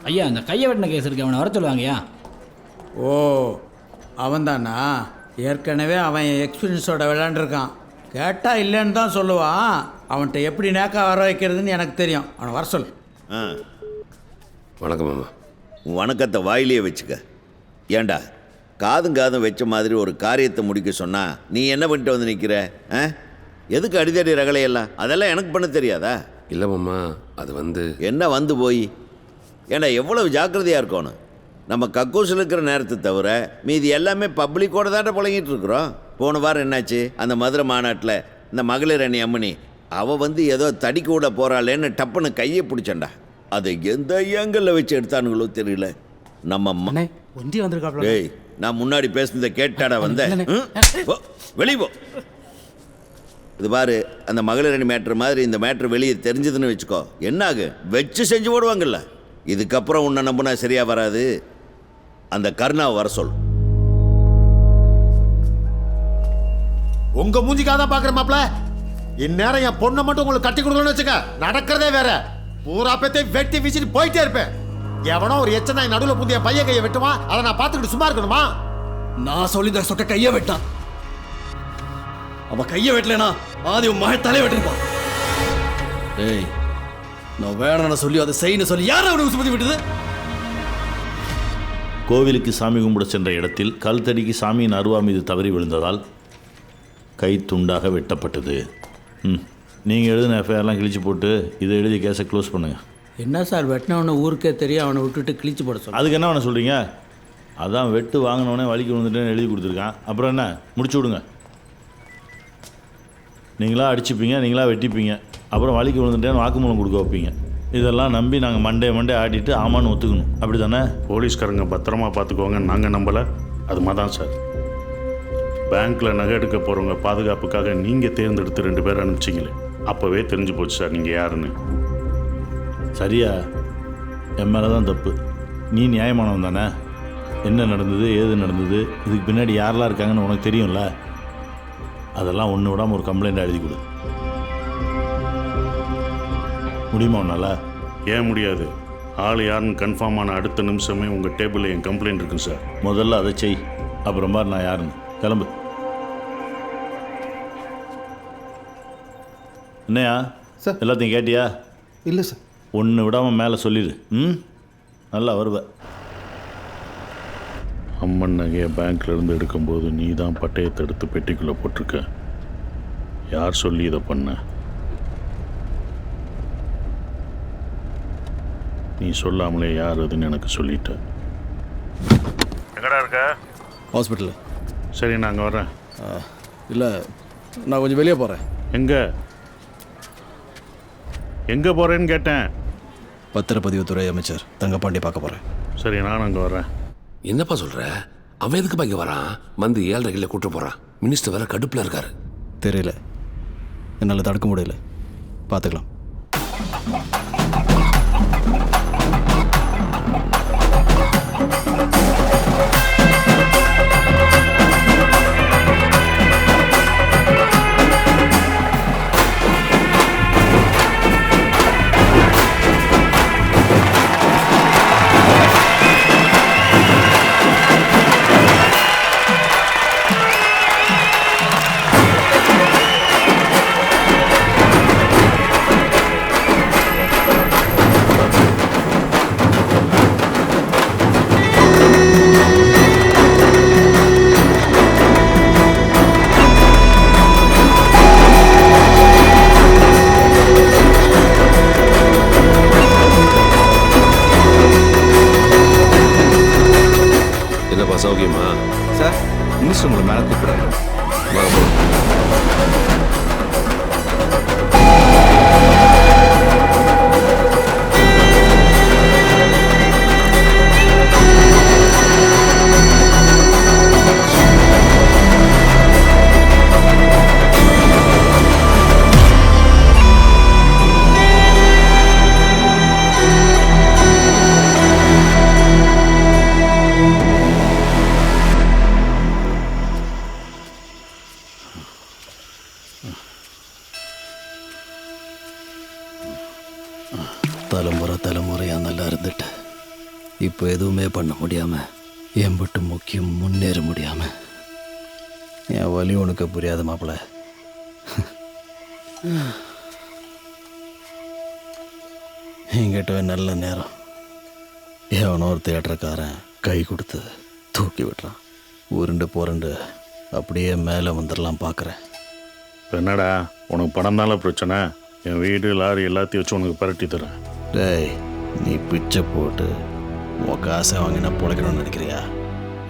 ஐயா அந்த கையை வெட்டின கேஸ் இருக்கு, அவனை வர சொல்லுவாங்கய்யா. ஓ அவன்தானா? ஏற்கனவே அவன் எக்ஸ்பீரியன்ஸோட விளையாண்டுருக்கான். கேட்டால் இல்லைன்னு தான் சொல்லுவான். அவன்கிட்ட எப்படி நேக்கா வர வைக்கிறதுன்னு எனக்கு தெரியும். அவனை வர சொல். வணக்கம் மாமா. வணக்கத்தை வாயிலேயே வச்சுக்க. ஏண்டா காதும் வச்ச மாதிரி ஒரு காரியத்தை முடிக்க சொன்னா நீ என்ன பண்ணிட்டு வந்து நிற்கிற? எதுக்கு அடிதடி ரகலையெல்லாம்? அதெல்லாம் எனக்கு பண்ண தெரியாதா? இல்லை மாமா, அது என்ன வந்து போய் ஏண்டா எவ்வளவு ஜாக்கிரதையாக இருக்கணும். நம்ம கக்கூசில் இருக்கிற நேரத்தை தவிர மீதி எல்லாமே பப்ளிக்கோட தாண்ட பழகிட்டு இருக்கிறோம். போன வாரம் என்னாச்சு? அந்த மதுரை மாநாட்டில் இந்த மகளிர் அணி அம்மணி அவள் ஏதோ தடிக்க விட போகிறாளேன்னு டப்புன்னு கையை பிடிச்சண்டா. அதை எந்த ஏங்கல்ல வச்சு எடுத்தானுங்களோ தெரியல. நம்ம ஒண்டி வந்திருக்காப்ல. டேய், நான் முன்னாடி பேசுனதை கேட்டாடா வந்தேன். வெளியே போ. இது பாரு, அந்த மகளிர் அணி மேட்ரு மாதிரி இந்த மேட்ரு வெளியே தெரிஞ்சதுன்னு வச்சுக்கோ, என்ன ஆகு? வச்சு செஞ்சு போடுவாங்கல்ல. இதுக்கப்புறம் உன்னை நம்பினா சரியா வராது. அந்த கருணாவை வர சொல். உங்க மூஞ்சிக்காக தான் பாக்குற மாப்ள. இந்நேரம் என் பொண்ணை மட்டும் உங்களுக்கு கட்டி கொடுக்கணும்னு வச்சுக்க, நடக்கிறதே வேற. பூரா பேத்தை வெட்டி வீசிட்டு போயிட்டே இருப்பேன். எவனோ ஒரு எச்சனாய் நடுவில் புந்திய பையன் கையை வெட்டுவான். அதை நான் பார்த்துக்கிட்டு சும்மா இருக்கணுமா? நான் சொல்லிதான் சொக்க கையை வெட்டான். அவன் கையை வெட்டலனா ஆதி உன் மகன் தலையை வெட்டிருப்பான். ஏய், நான் வேணும்னு சொல்லி அதை செய்யணும் சொல்லி யாரும் அவனை உசுமதி விட்டது? கோவிலுக்கு சாமி கும்பிட சென்ற இடத்தில் கல் தடிக்கு சாமியின் அருவா மீது தவறி விழுந்ததால் கை துண்டாக வெட்டப்பட்டது. நீங்கள் எழுதின எஃப்ஐஆர்லாம் கிழிச்சு போட்டு இதை எழுதி கேஸை க்ளோஸ் பண்ணுங்கள். என்ன சார், வெட்டினவனை ஊருக்கே தெரியும், அவனை விட்டுட்டு கிழிச்சு போட சொல்ல. அதுக்கு என்ன அவனை சொல்கிறீங்க? அதான் வெட்டு வாங்கினவனே வலிக்கு விழுந்துட்டேன்னு எழுதி கொடுத்துருக்கான். அப்புறம் என்ன, முடிச்சு விடுங்க. நீங்களாக அடிச்சுப்பீங்க, நீங்களாக வெட்டிப்பீங்க, அப்புறம் வலிக்கு விழுந்துட்டேன்னு வாக்குமூலம் கொடுக்க வைப்பீங்க. இதெல்லாம் நம்பி நாங்கள் மண்டே ஆடிட்டு ஆமான்னு ஒத்துக்கணும். அப்படி தானே? போலீஸ்காரங்க பத்திரமா பார்த்துக்குவாங்க, நாங்கள் நம்பலை. அது மாதிரி தான் சார். பேங்க்கில் நகை எடுக்க போகிறவங்க பாதுகாப்புக்காக நீங்கள் தேர்ந்தெடுத்து 2 பேர் அனுப்பிச்சிங்களே, அப்போவே தெரிஞ்சு போச்சு சார் நீங்கள் யாருன்னு. சரியா? என் மேலே தான் தப்பு. நீ நியாயமானவன் தானே? என்ன நடந்தது, ஏது நடந்தது, இதுக்கு பின்னாடி யாரெல்லாம் இருக்காங்கன்னு உனக்கு தெரியும்ல. அதெல்லாம் ஒன்று விடாமல் ஒரு கம்ப்ளைண்ட் எழுதி கொடு. முடியுமா உன்னால? ஏன் முடியாது? ஆள் யாருன்னு கன்ஃபார்ம் ஆன அடுத்த நிமிஷமே உங்கள் டேபிளில் என் கம்ப்ளைண்ட் இருக்குங்க சார். முதல்ல அதை செய், அப்புறம் பாரு நான் யாருன்னு. கிளம்பு. என்னையா சார்? எல்லாத்தையும் கேட்டியா? இல்லை சார். ஒன்று விடாமல் மேலே சொல்லிடு. நல்லா வருவேன். அம்மன் நகையை பேங்க்லேருந்து எடுக்கும்போது நீ தான் பட்டயத்தை எடுத்து பெட்டிக்குள்ளே போட்டிருக்க. யார் சொல்லி இதை பண்ண? நீ சொல்லாமலே யார் அதுன்னு எனக்கு சொல்லிட்ட. எங்கடா இருக்க? ஹாஸ்பிட்டலில். சரி, நான் அங்கே வரேன். இல்லை, நான் கொஞ்சம் வெளியே போகிறேன். எங்கே போகிறேன்னு கேட்டேன். பத்திரப்பதிவுத்துறை அமைச்சர் தங்கப்பாண்டி பார்க்க போகிறேன். சரி, நான் அங்கே வரேன். என்னப்பா சொல்கிற? அவன் எதுக்கு இங்கே வரான்? 7:30 கூட்டு போகிறான். மினிஸ்டர் வேற கடுப்பில் இருக்காரு. தெரியல, என்னால் தடுக்க முடியல. பார்த்துக்கலாம். சௌக்கியமா சார்? மினிஸ்டர் உங்களை மேலே கூப்பிடுறாங்க. முறையாக நல்லா இருந்துட்டு இப்போ எதுவுமே பண்ண முடியாமல் என் விட்டு முக்கியம் முன்னேற முடியாமல் என் வலி உனக்கு புரியாத மாப்பிள்ள. என்கிட்ட நல்ல நேரம் எவனோ ஒரு தேட்டருக்காரன் கை கொடுத்து தூக்கி விட்டுறான். உருண்டு புரண்டு அப்படியே மேலே வந்துடலாம் பார்க்குறேன். இப்போ என்னடா உனக்கு பணம் தானே பிரச்சனை? என் வீடு லாரி எல்லாத்தையும் வச்சு உனக்கு பரட்டி தரேன். டேய், நீ பிச்சை போட்டு உன் காசை வாங்கினா பிழைக்கணும்னு நினைக்கிறியா?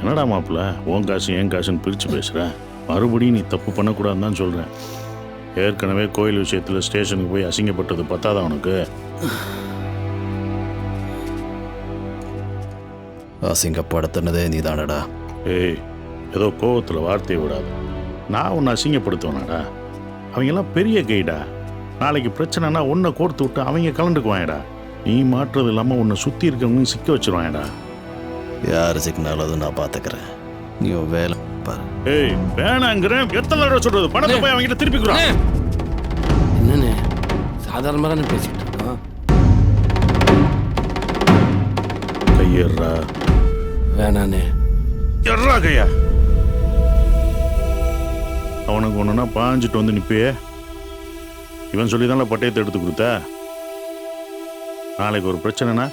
என்னடா மாப்பிள்ள உன் காசு என் காசுன்னு பிரித்து பேசுகிறேன். மறுபடியும் நீ தப்பு பண்ணக்கூடாதுன்னு தான் சொல்கிறேன். ஏற்கனவே கோயில் விஷயத்தில் ஸ்டேஷனுக்கு போய் அசிங்கப்பட்டது பத்தாதான் உனக்கு? அசிங்கப்படுத்தினதே நீ தானடா. ஏய், ஏதோ கோவத்தில் வார்த்தையை விடாது. நான் உன்னை அசிங்கப்படுத்துவேனாடா? அவங்கெல்லாம் பெரிய கைடா. நாளைக்கு பிரச்சனைனா உன்னை கோர்த்து விட்டு அவங்க கலண்டுக்குவாங்கடா. நீ மாற்றுறது இல்லாமல் உன்னை சுற்றி இருக்கவங்க சிக்க வச்சிருவாங்கடா. யார் சிக்கினாலும் அதை நான் பார்த்துக்கிறேன். நீ உன் வேலை பாரு. ஏய், வேணாங்கிறேன். எத்தனை தடவை சொல்றது? பணத்தை போய் அவங்ககிட்ட திருப்பிக்கிறான். என்னண்ணே சாதாரணமாக தானே பேசிட்டு இருக்கோம். கையேறா. வேணாண்ணே. எர்றா கையா. அவனுக்கு ஒன்றுனா பாஞ்சிட்டு வந்து நிற்பியே. இவன் சொல்லி தானே பட்டயத்தை எடுத்து கொடுத்த. நாளைக்கு ஒரு பிரச்சனைனா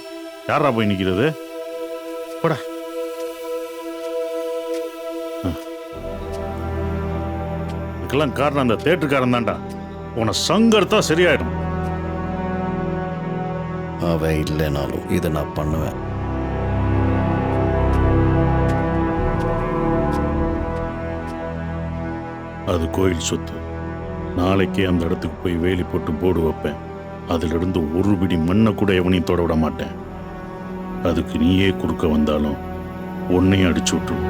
யாரா போய் நிற்கிறது? போடா. இதுக்கெல்லாம் காரணம் அந்த தேட்டருக்காரன் தான்டா. உன சங்கர்த்தா சரியாயிடும். அவன் இல்லைனாலும் இதை நான் பண்ணுவேன். அது கோயில் சொத்து. நாளைக்கே அந்த இடத்துக்கு போய் வேலி போட்டு போர்டு வைப்பேன். அதிலிருந்து ஒரு பிடி மண்ணை கூட எவனையும் தொட விட மாட்டேன். அதுக்கு நீயே குறுக்க வந்தாலும் உன்னையும் அடிச்சு விட்டுரும்.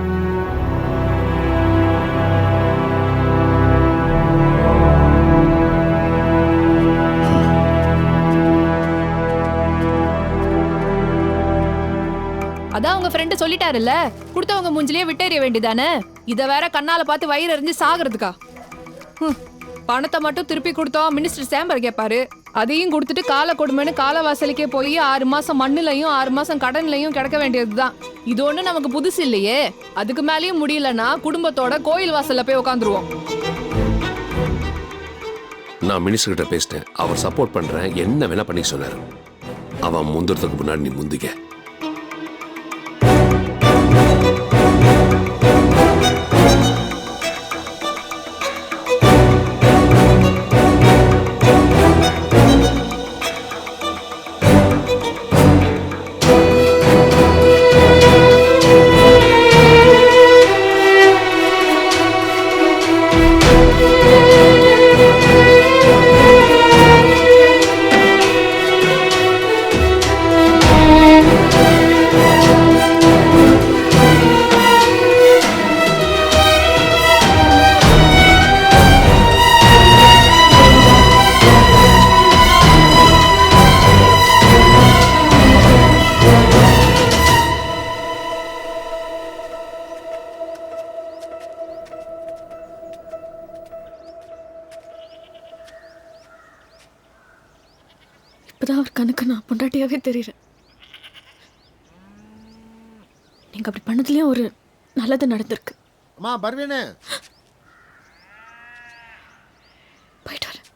அதான் உங்க ஃப்ரெண்டு சொல்லிட்டாருல்ல, கொடுத்தவங்க மூஞ்சிலேயே விட்டேறிய வேண்டியதானே. இத வேற கண்ணால பார்த்து வயிறு எறிஞ்சு சாகுறதுக்கா? பணத்தை மட்டும் திருப்பி கொடுத்தோம் மினிஸ்டர் சேம்பர் கேட்பாரு. அதையும் கொடுத்துட்டு கால கொடுமைன்னு கால வாசலுக்கே போய் 6 மாசம் மண்ணுலையும் 6 மாசம் கடன்லையும் கிடக்க வேண்டியதுதான். இது ஒண்ணு நமக்கு புதுசு இல்லையே. அதுக்கு மேலேயும் முடியலன்னா குடும்பத்தோட கோயில் வாசல்ல போய் உட்காந்துருவோம். நான் மினிஸ்டர் கிட்ட பேசிட்டேன். அவர் சப்போர்ட் பண்றேன், என்ன வேணா பண்ணி சொன்னாரு. அவன் முந்துறதுக்கு முன்னாடி நீ முந்திக்க. இப்பதான் அவர் கணக்கு நான் பொண்டாட்டியாவே தெரியுறேன். நீங்க அப்படி பண்ணதுலயும் ஒரு நல்லது நடந்திருக்கு. அம்மா பர்வீனு, போயிட்டு வரேன்.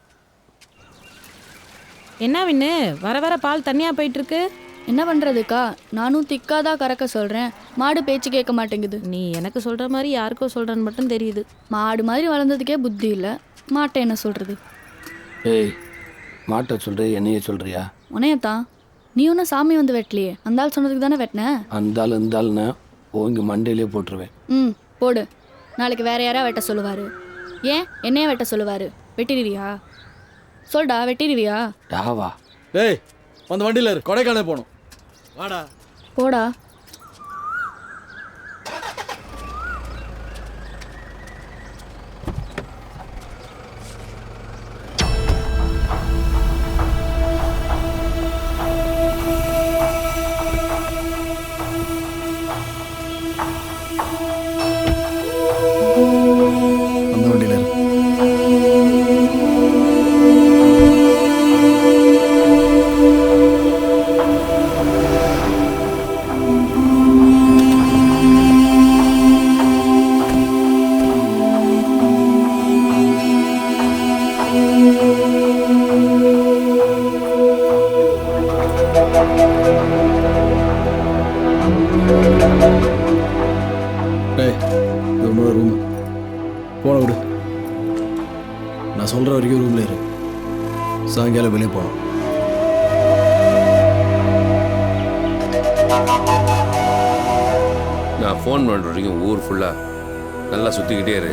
என்ன வின்னு வர வர பால் தண்ணியா போயிட்டு இருக்கு? என்ன பண்றதுக்கா, நானும் திக்காதான் கறக்க சொல்றேன். மாடு பேச்சு கேட்க மாட்டேங்குது. நீ எனக்கு சொல்ற மாதிரி யாருக்கோ சொல்றன்னு மட்டும் தெரியுது. மாடு மாதிரி வளர்ந்ததுக்கே புத்தி இல்லை, மாட்டை என்ன சொல்றது? ஏய், மாட்ட சொல்ற என்னைய சொல்றியா? உனையத்தான். நீ ஒன்றும் சாமி வந்து வெட்டலையே, அந்த ஆள் சொன்னதுக்கு தானே வெட்டினேன். அந்த ஆள் இந்த ஆள்னா ஓங்கி மண்டையிலே போட்டுருவேன். போடு. நாளைக்கு வேற யாரா வெட்ட சொல்லுவாரு. ஏன் என்னைய வெட்ட சொல்லுவாரு? வெட்டிடுவியா? சொல்டா, வெட்டிடுவியா? யாவா? டேய், அந்த வண்டியில் கொடைக்கானல் போகணும். வாடா. போடா. அந்த வண்டியில் டேய் இது உன்னோட ரூம் போன விடு. நான் சொல்கிற வரைக்கும் ரூமில் இரு. சாயங்காலம் வெளியே போகணும். நான் ஃபோன் பண்ணுற வரைக்கும் ஊர் ஃபுல்லாக நல்லா சுற்றிக்கிட்டே இரு.